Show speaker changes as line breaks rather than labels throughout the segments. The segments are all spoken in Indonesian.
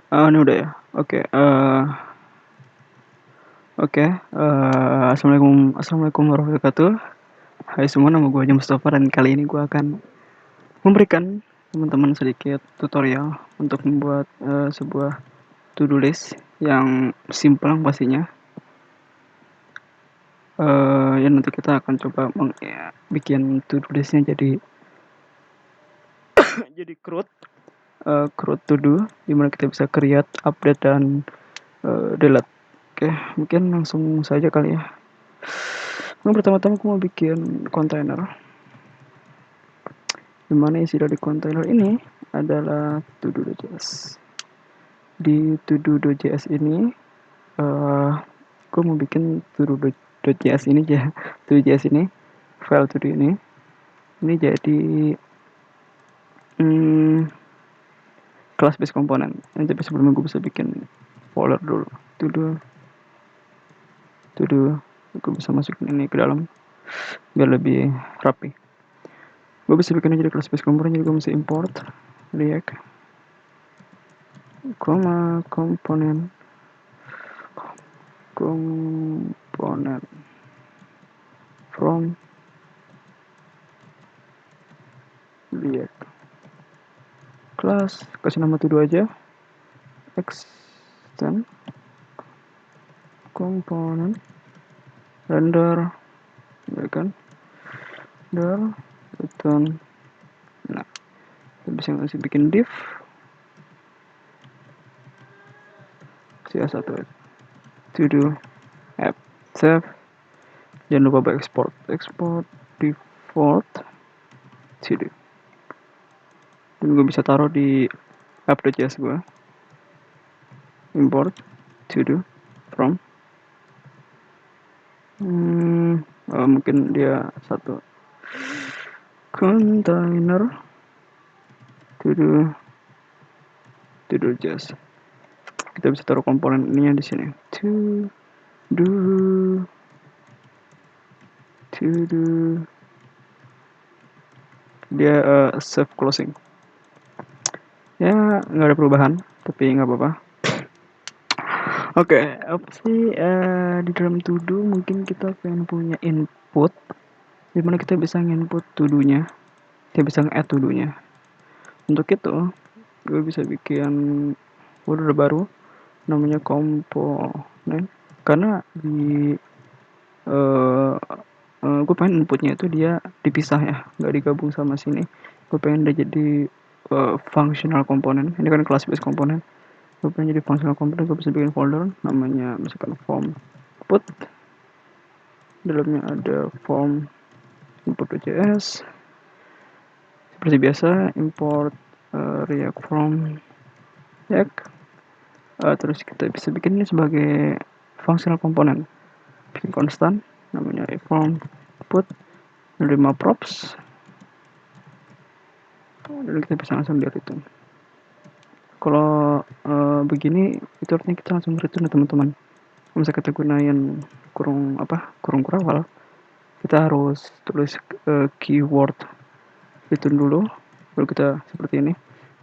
Ini udah ya? Oke, oke. Assalamualaikum warahmatullahi wabarakatuh. Hai semua, nama gue Mustafa dan kali ini gue akan memberikan teman-teman sedikit tutorial untuk membuat sebuah to-do list yang simple pastinya. Ya nanti kita akan coba bikin to-do listnya jadi jadi create to do, dimana kita bisa create, update dan delete. Oke, mungkin langsung saja kali ya. Pertama-tama aku mau bikin kontainer, dimana isi dari kontainer ini adalah to-do.js. Di to-do.js ini aku mau bikin to-do.js ini ya, to-do.js ini, file to-do ini jadi class base komponen. Tapi sebelumnya gue bisa bikin folder dulu, to-do, gue bisa masukin ini ke dalam biar lebih rapi. Gue bisa bikin jadi class base komponen, jadi gue bisa import react komponen from react class, kasih nama to do aja, extend komponen render, ya kan, return. Nah, kita bisa ngasih bikin div CS1 to do app, save, jangan lupa export default to do, dan gue bisa taruh di app.js gue, import to do from mungkin dia satu container to do js. Kita bisa taruh komponen ininya di sini, to do dia save closing. Ya nggak ada perubahan, tapi nggak apa-apa. Oke, opsi di dalam to do mungkin kita pengen punya input, dimana kita bisa nginput to do-nya, kita bisa nge-add to do-nya. Untuk itu gue bisa bikin folder baru namanya komponen, karena di gue pengen inputnya itu dia dipisah ya, nggak digabung sama sini. Gue pengen dia jadi functional komponen. Ini kan class base komponen, gue pengen jadi functional komponen. Gue bisa bikin folder namanya misalkan form input, dalamnya ada form input.js. Seperti biasa import react from react, terus kita bisa bikin ini sebagai functional komponen, bikin konstan namanya form input, 5 props, dan kita bisa langsung lihat itu. Kalau begini itu artinya kita langsung return ya teman-teman. Kalau misalnya kita gunain kurung kurawal, kita harus tulis keyword return dulu, baru kita seperti ini.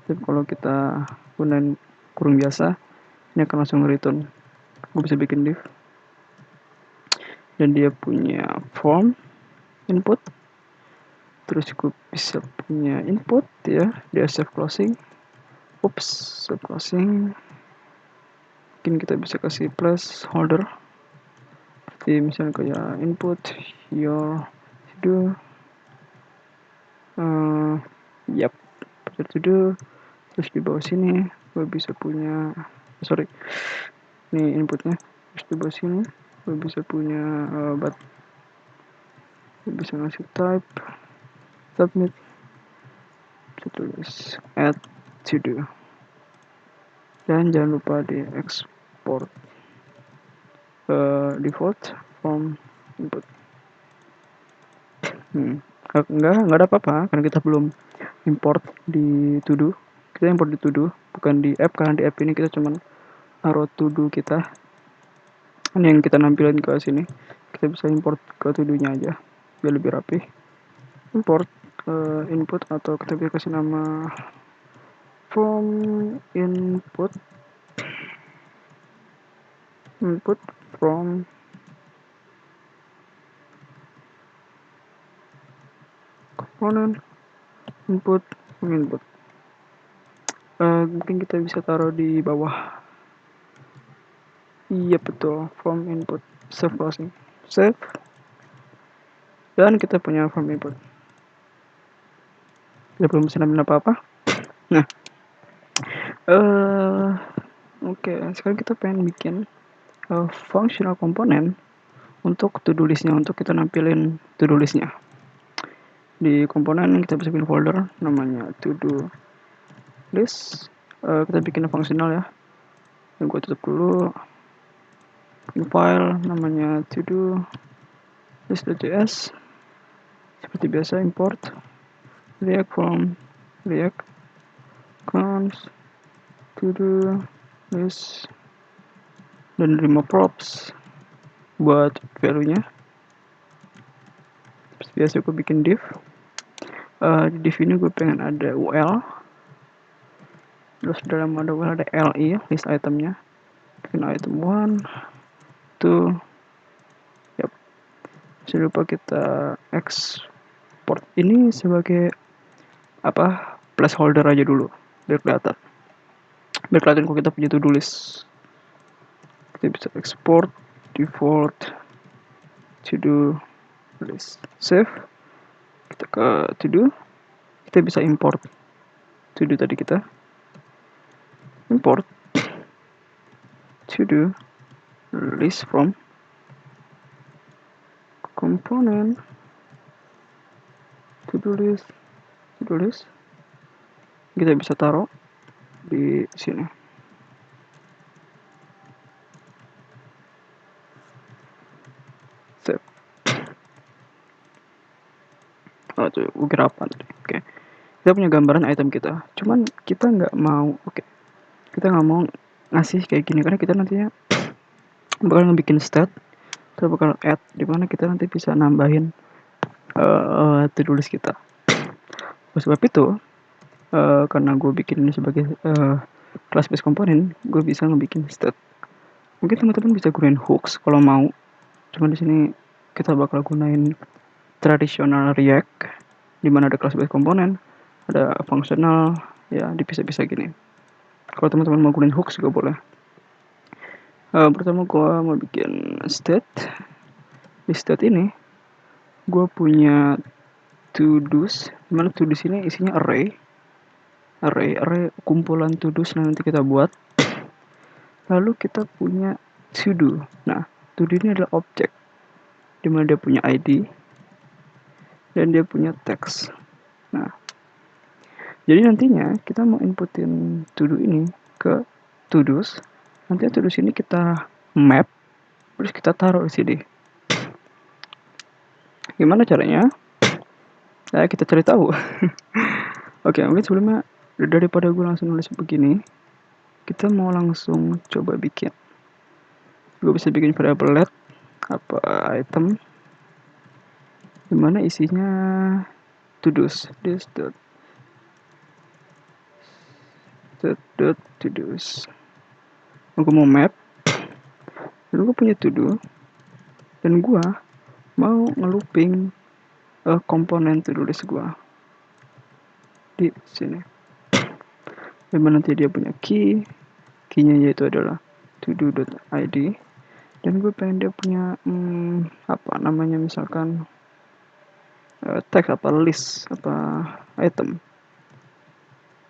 Tapi kalau kita gunain kurung biasa, ini akan langsung return. Gue bisa bikin div, dan dia punya form input, terus gue bisa punya input ya, dia save closing, save closing. Mungkin kita bisa kasih placeholder, seperti misalnya kayak input your to do, to do. Terus di bawah sini gue bisa punya, ini inputnya. Terus di bawah sini gue bisa punya gue bisa ngasih type submit, bisa tulis add to do, dan jangan lupa di export default from input. Nggak ada apa-apa karena kita belum import di to do. Kita import di to do, bukan di app, karena di app ini kita cuman taruh to do kita. Ini yang kita nampilin ke sini. Kita bisa import ke to do-nya aja biar lebih rapi. Import input, atau kita bisa kasih nama from input input from component input from input. Mungkin kita bisa taruh di bawah. Iya betul, from input. Save closing. Save. Dan kita punya from input. Kita belum bisa nambahin apa-apa. Nah, oke. Sekarang kita pengen bikin functional component untuk to-do list-nya, untuk kita nampilin to-do list-nya. Di komponen kita bisa bikin folder namanya to-do list. Kita bikin functional ya. Yang gue tutup dulu. Bikin file namanya to-do list.js. Seperti biasa import react from react const to-do list dan terima props buat value-nya. Seperti biasa gue bikin div. Di div ini gue pengen ada UL, terus dalam ada UL ada LI list itemnya. Bikin item 1 2. Yap. Jangan lupa kita export ini sebagai placeholder aja dulu biar kelihatan kalau kita punya to-do list. Kita bisa export default to-do list. Save. Kita ke to-do. Kita bisa import to-do tadi kita. Import to-do list from component to-do list. Kita bisa taruh di sini. Save. Oh tuh, gue kira apa tadi? Oke. Kita punya gambaran item kita. Cuman kita nggak mau. Kita nggak mau ngasih kayak gini karena kita nantinya bakal ngebikin stat. Kita bakal add dimana kita nanti bisa nambahin to-do list kita. Sebab itu karena gue bikin ini sebagai class based component, gue bisa ngebikin stat. Mungkin teman-teman bisa gunain hooks kalau mau. Cuman di sini kita bakal gunain tradisional React, di mana ada class based component, ada functional, ya dipisah-pisah gini. Kalau teman-teman mau gunain hooks juga boleh. Pertama gue mau bikin state. Di state ini gue punya to-dos, dimana to-dos ini isinya array kumpulan to-dos nanti kita buat. Lalu kita punya to-do. Nah, to-do ini adalah objek, dimana dia punya ID dan dia punya text. Nah, jadi nantinya kita mau inputin to-do ini ke to-dos. Nanti to-dos ini kita map, terus kita taruh di sini. Gimana caranya? Nah, kita cari tahu. Oke, mungkin sebelumnya daripada gue langsung nulis begini, kita mau langsung coba bikin. Gue bisa bikin variable let item, dimana isinya to-dos. To-dos. Gue mau map, dan gue punya to-do, dan gue mau ngelooping komponen to-do list gue di sini. Dimana nanti dia punya key-nya yaitu adalah to-do.id, dan gue pengen dia punya misalkan text list item,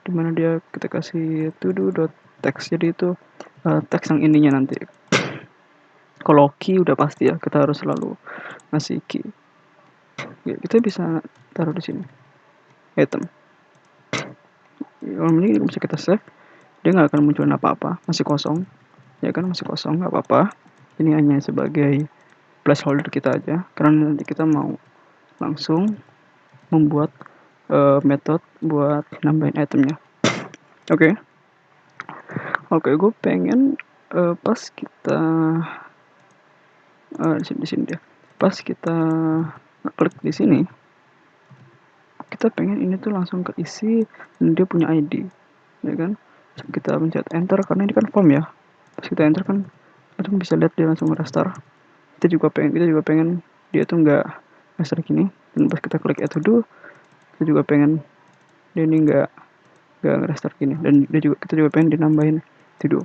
dimana dia kita kasih to-do.text, jadi itu text yang ininya nanti. Kalau key udah pasti ya, kita harus selalu ngasih key. Ya, kita bisa taruh di sini item. Kalau ini bisa kita save, dia nggak akan muncul apa-apa, masih kosong, ya kan, masih kosong, nggak apa-apa. Ini hanya sebagai placeholder kita aja, karena nanti kita mau langsung membuat method buat nambahin itemnya. Oke, gue pengen pas kita di sini dia. Pas kita klik di sini, kita pengen ini tuh langsung keisi dan dia punya ID, ya kan? Kita pencet enter karena ini kan form ya. Pas kita enter kan kadang bisa lihat dia langsung restart. Kita juga pengen dia tuh nggak restart gini, dan pas kita klik add to do kita juga pengen dia ini nggak restart gini, dan kita juga pengen dinambahin to do.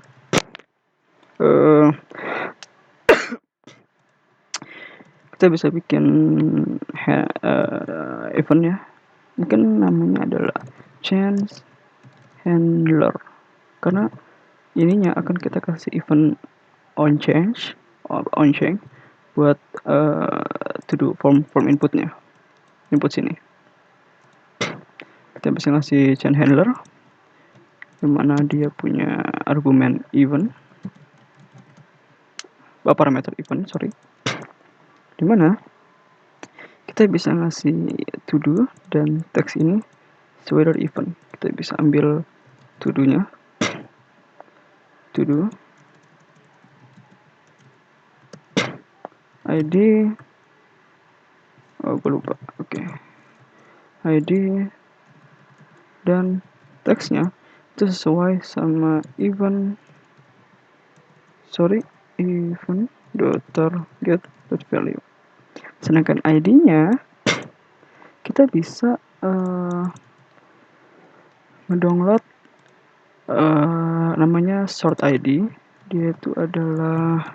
Kita bisa bikin event ya, mungkin namanya adalah change handler, karena ininya akan kita kasih event on change buat to do form inputnya, input sini. Kita bisa ngasih change handler dimana dia punya argumen event, parameter event, dimana kita bisa ngasih to do dan text ini sesuai dari event. Kita bisa ambil to do nya, to do ID, gue lupa, oke. ID dan teksnya itu sesuai sama event target.value. Sedangkan ID-nya kita bisa mendownload namanya sort ID. Dia itu adalah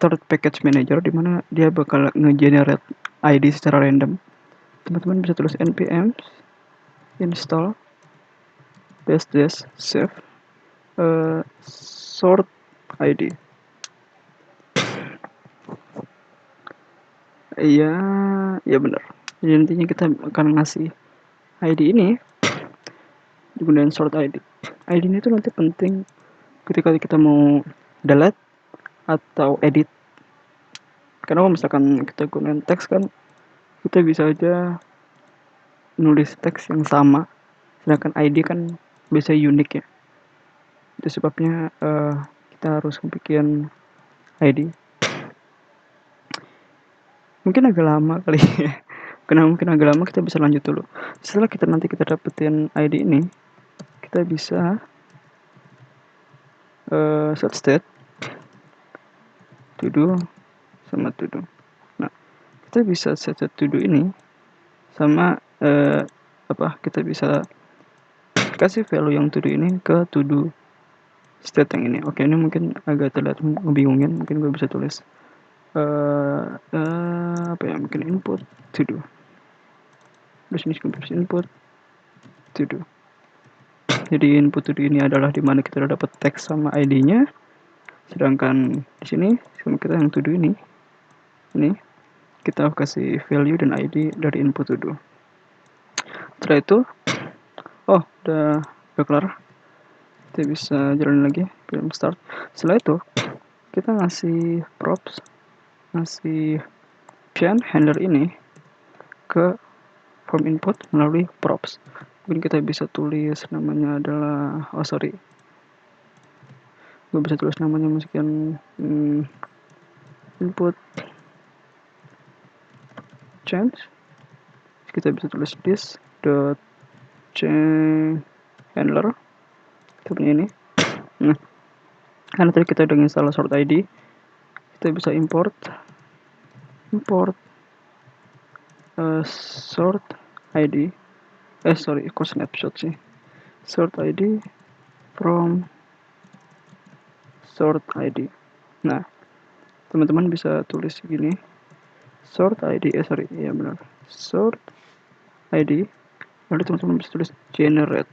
third package manager, dimana dia bakal nge-generate ID secara random. Teman-teman bisa tulis npm install save sort ID. Iya benar. Jadi nantinya kita akan ngasih ID ini digunakan sort ID. ID ini tuh nanti penting ketika kita mau delete atau edit. Karena kalau misalkan kita gunakan teks kan, kita bisa aja nulis teks yang sama, sedangkan ID kan bisa unik ya. Itu sebabnya kita harus bikin ID. Mungkin agak lama kali ya. Karena mungkin agak lama, kita bisa lanjut dulu. Setelah kita dapetin ID ini, kita bisa set state to do sama to do. Nah, kita bisa set to do ini sama kita bisa kasih value yang to do ini ke to do state yang ini. Oke, ini mungkin agak terlihat ngebingungin, mungkin gue bisa tulis mungkin input to do. Terus ini bisa input to do. Jadi input to do ini adalah dimana kita udah dapat teks sama ID-nya. Sedangkan di sini kita yang to do ini kita kasih value dan ID dari input to do. Setelah itu, udah kelar. Kita bisa jalan lagi, film start. Setelah itu, kita ngasih props, ngasih change handler ini ke form input melalui props. Mungkin kita bisa tulis namanya adalah, gue bisa tulis namanya mungkin input change. Kita bisa tulis this dot change handler, kita punya ini. Nah, karena tadi kita udah install sort ID, kita bisa import sort ID, kok snapshot sih, sort ID from sort ID. Nah, teman-teman bisa tulis gini, sort ID, benar, sort ID, lalu teman-teman bisa tulis generate.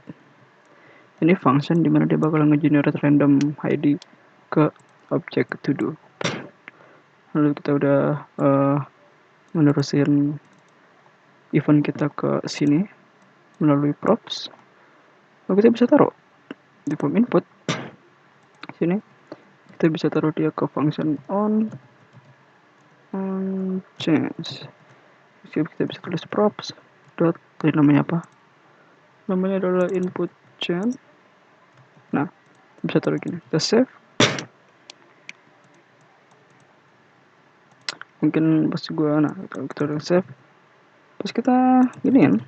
Ini function dimana dia bakal nge-generate random ID ke objek to do. Lalu kita udah menerusin event kita ke sini melalui props. Lalu kita bisa taruh di form input sini. Kita bisa taruh dia ke function on change. Kita bisa tulis props dot, namanya apa? Namanya adalah input change. Nah, bisa taruh gini. Kita save. Mungkin pas kita udah save, pas kita giniin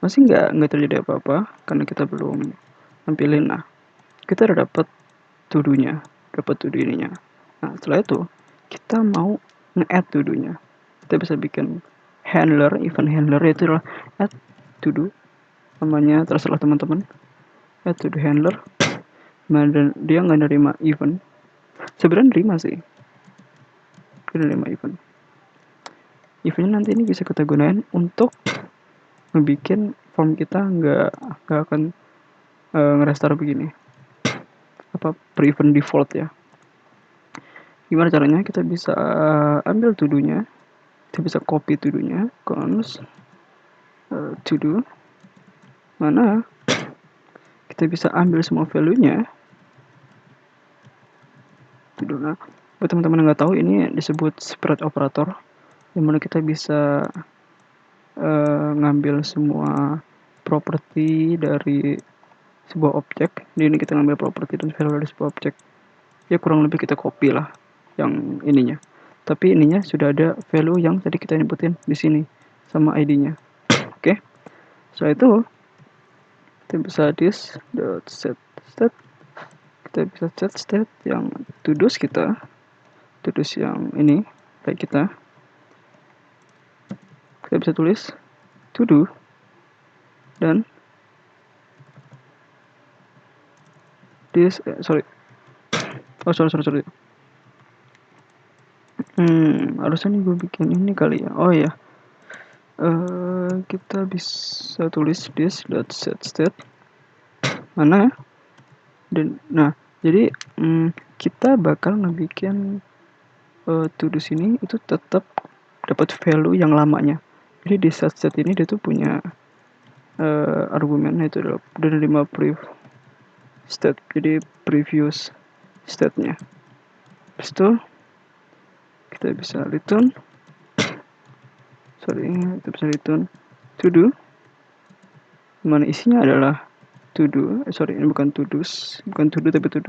masih nggak terjadi apa-apa karena kita belum nampilin. Nah, kita udah dapat to do-nya dapat to do ininya. Nah setelah itu kita mau nge-add to do-nya, kita bisa bikin handler, event handler itu adalah add to do, namanya terserah teman-teman, add to do handler. Nah dan dia nggak nerima event, sebenarnya nerima sih, dia nerima eventnya nanti ini bisa kita gunain untuk ngebikin form kita nggak akan nge-restart begini, apa pre-event default ya. Gimana caranya? Kita bisa ambil to do-nya, kita bisa copy to do-nya, cons to do, mana kita bisa ambil semua value-nya to do. Nah, buat teman-teman yang nggak tahu, ini disebut spread operator, dimana kita bisa ngambil semua properti dari sebuah objek. Di ini kita ngambil properti dan value dari sebuah objek. Ya kurang lebih kita copy lah yang ininya. Tapi ininya sudah ada value yang tadi kita inputin di sini sama ID-nya. Oke. Setelah itu kita bisa this.set state. Kita bisa set state yang to-dos kita, to-dos yang ini baik kita bisa tulis to do dan this sorry harusnya nih gue bikin ini kali ya. Oh ya, kita bisa tulis this.set state mana dan nah jadi kita bakal ngebikin to do sini itu tetap dapat value yang lamanya. Jadi di set ini dia tuh punya argumennya itu adalah menerima state, jadi previous state-nya. Terus itu kita bisa return to do, mana isinya adalah to do, ini bukan to do tapi to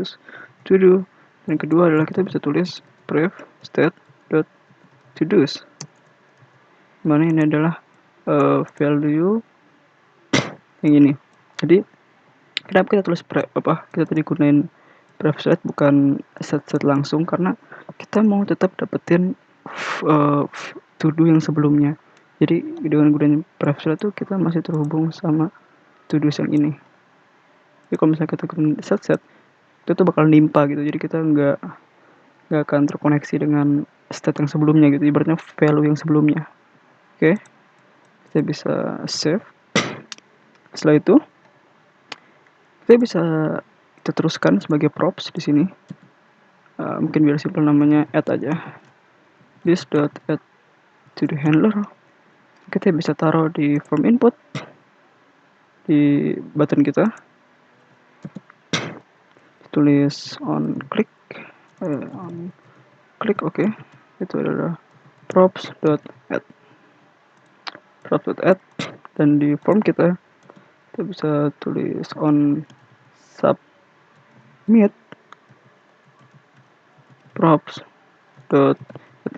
do. Dan kedua adalah kita bisa tulis prev state dot to do's, mana ini adalah value yang ini. Jadi kenapa kita tulis kita tadi gunain prev set bukan set langsung, karena kita mau tetap dapetin to do yang sebelumnya. Jadi dengan gunain prev set itu kita masih terhubung sama to do yang ini. Jadi kalau misalnya kita gunain set itu tuh bakal nimpa gitu, jadi kita nggak akan terkoneksi dengan state yang sebelumnya gitu, ibaratnya value yang sebelumnya. Oke, kita bisa save. Setelah itu kita bisa kita teruskan sebagai props di sini. Mungkin biar simple namanya add aja, this.add to the handler. Kita bisa taruh di form input di button kita, tulis on click, oke. Itu adalah props.add dan di form kita bisa tulis on submit props.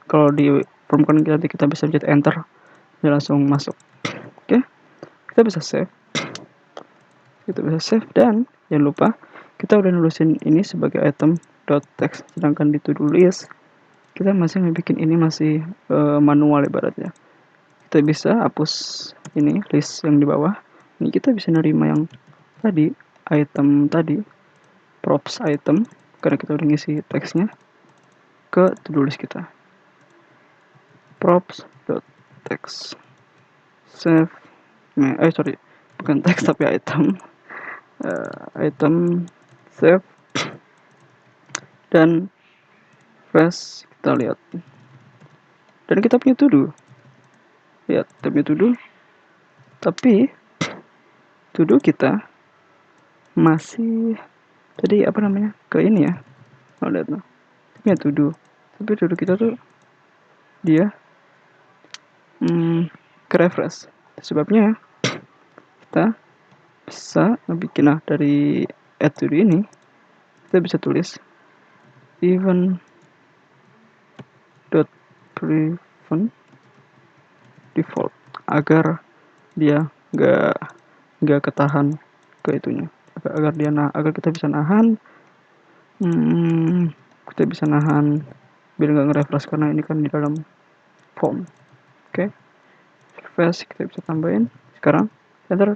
Kalau di form kan kita bisa pencet enter, dia langsung masuk. Oke, kita bisa save. Dan jangan lupa kita udah nulisin ini sebagai item .text, sedangkan di to-do list kita masih bikin ini masih manual ibaratnya. Kita bisa hapus ini list yang di bawah. Ini kita bisa nerima yang tadi, item tadi, props item, karena kita udah ngisi teksnya ke to-do list kita. Props.text save. Bukan teks tapi item. Item save dan fresh, kita lihat. Dan kita punya to do. Lihat, kita punya to do. Tapi to do kita masih tadi ke ini ya. Oh, lihat nah. Punya to do. Tapi to do kita tuh dia ke refresh. Sebabnya kita bisa bikin dari add to do ini kita bisa tulis event prevent default agar dia nggak ketahan ke itunya, agar kita bisa nahan kita bisa nahan biar nggak nge-refresh karena ini kan di dalam form. Oke, refresh kita bisa tambahin sekarang enter.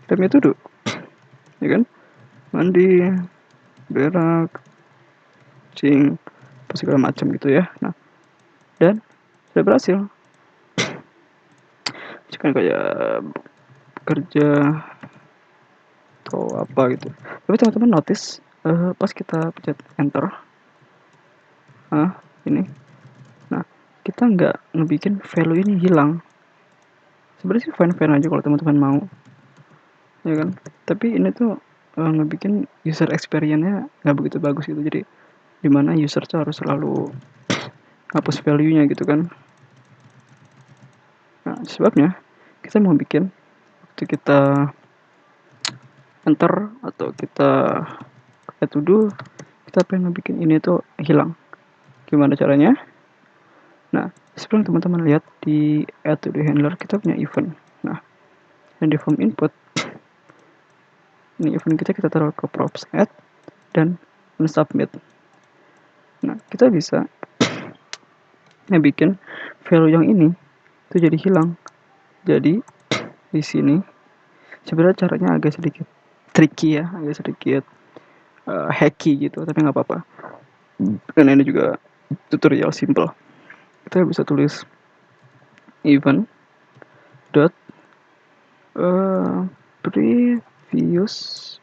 Tabnya duduk ya kan, mandi, berak, kucing, segala macam gitu ya. Nah, dan sudah berhasil. Jika kayak kerja atau apa gitu. Tapi teman-teman notice pas kita pencet enter, ini, nah kita nggak ngebikin value ini hilang. Sebenarnya sih fine-fine aja kalau teman-teman mau, ya kan. Tapi ini tuh ngebikin user experience-nya nggak begitu bagus gitu. Jadi dimana user tuh harus selalu hapus value-nya gitu kan. Nah, sebabnya kita mau bikin waktu kita enter atau kita to do, kita pengen bikin ini tuh hilang. Gimana caranya? Nah, sebelum teman-teman lihat di add to do handler kita punya event. Nah, dan di form input ini event kita taruh ke props add dan submit. Nah, kita bisa bikin value yang ini itu jadi hilang. Jadi di sini sebenarnya caranya agak sedikit tricky ya, agak sedikit hacky gitu, tapi nggak apa-apa. Karena ini juga tutorial simple. Kita bisa tulis event dot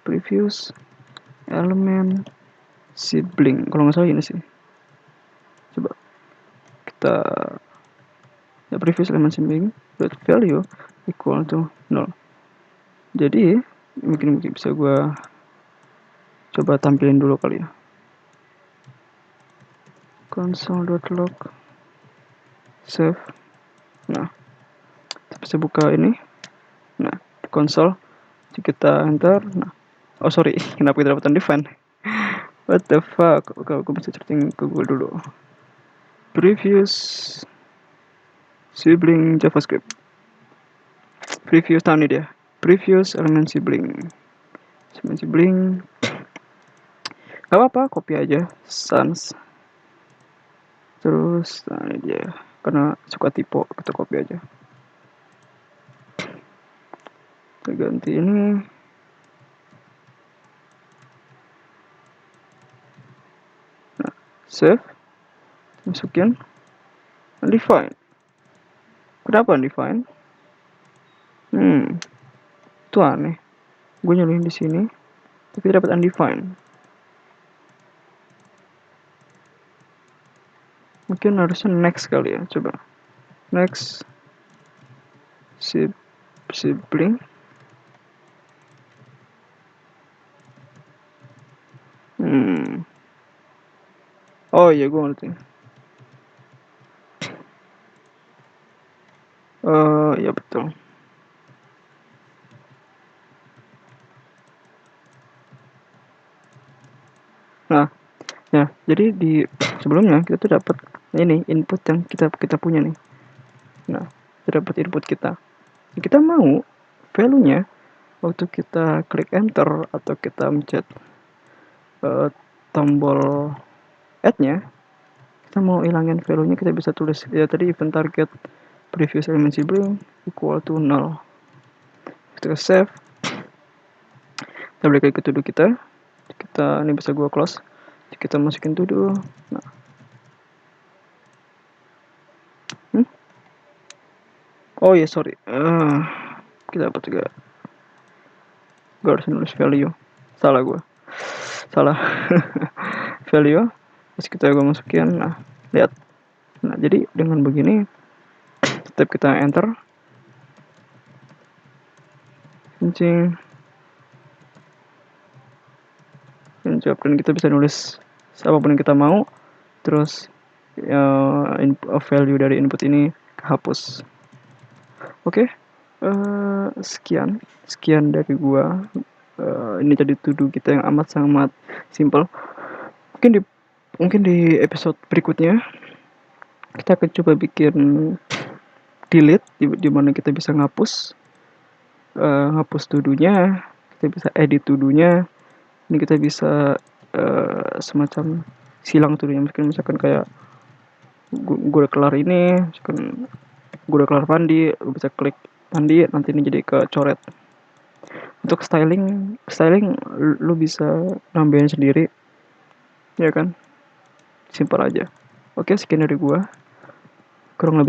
previous element sibling, kalau nggak salah ini sih. Coba kita ya, previous element sibling dot value equal to 0. Jadi mungkin bisa gue coba tampilin dulu kali ya. Console.log save. Nah, kita bisa buka ini. Nah, console kita enter. Nah, oh sorry, kenapa kita dapat undefined? What the fuck? Oke, aku bisa searching ke Google dulu. Previous sibling JavaScript. Previous tahun ini dia. Previous element sibling. Gak apa-apa, copy aja. Sans. Terus, nah ini dia. Karena suka typo, kita copy aja. Kita ganti ini. Nah, save. Masukin. Undefined. Kenapa undefined? Itu aneh. Gue nyalain di sini, tapi dapat undefined. Mungkin harusnya next kali ya, coba. Next sibling. Oh iya, gue ngerti. Ya betul. Nah, ya jadi di sebelumnya kita tuh dapat ini input yang kita punya nih. Nah, kita dapat input kita. Kita mau value-nya waktu kita klik enter atau kita mencet tombol add-nya, kita mau hilangin value-nya, kita bisa tulis ya tadi event target previous element sibling equal to 0. Kita save. Kita balik lagi ke to do kita. Ini bisa gua close. Kita masukin to do. Nah. Oh ya, sorry. Kita dapat juga. Gue harus nulis value. Salah gue. Value. Terus kita gue masukin. Nah, lihat. Nah, jadi dengan begini, setiap kita enter, kencing, dan kita bisa nulis apapun yang kita mau. Terus value dari input ini kehapus. Oke. Sekian dari gua. Ini jadi to do kita yang amat sangat simple. Mungkin di episode berikutnya kita akan coba bikin delete di mana kita bisa ngapus to do-nya, kita bisa edit to do-nya, Ini kita bisa semacam silang tuh ya, misalkan kayak gue udah kelar ini, misalkan gue udah kelar mandi, lu bisa klik mandi, nanti ini jadi kecoret. Untuk styling lu bisa nambahin sendiri, ya kan? Simpel aja. Oke, sekian dari gue. Kurang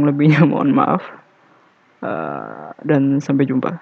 lebihnya mohon maaf. Dan sampai jumpa.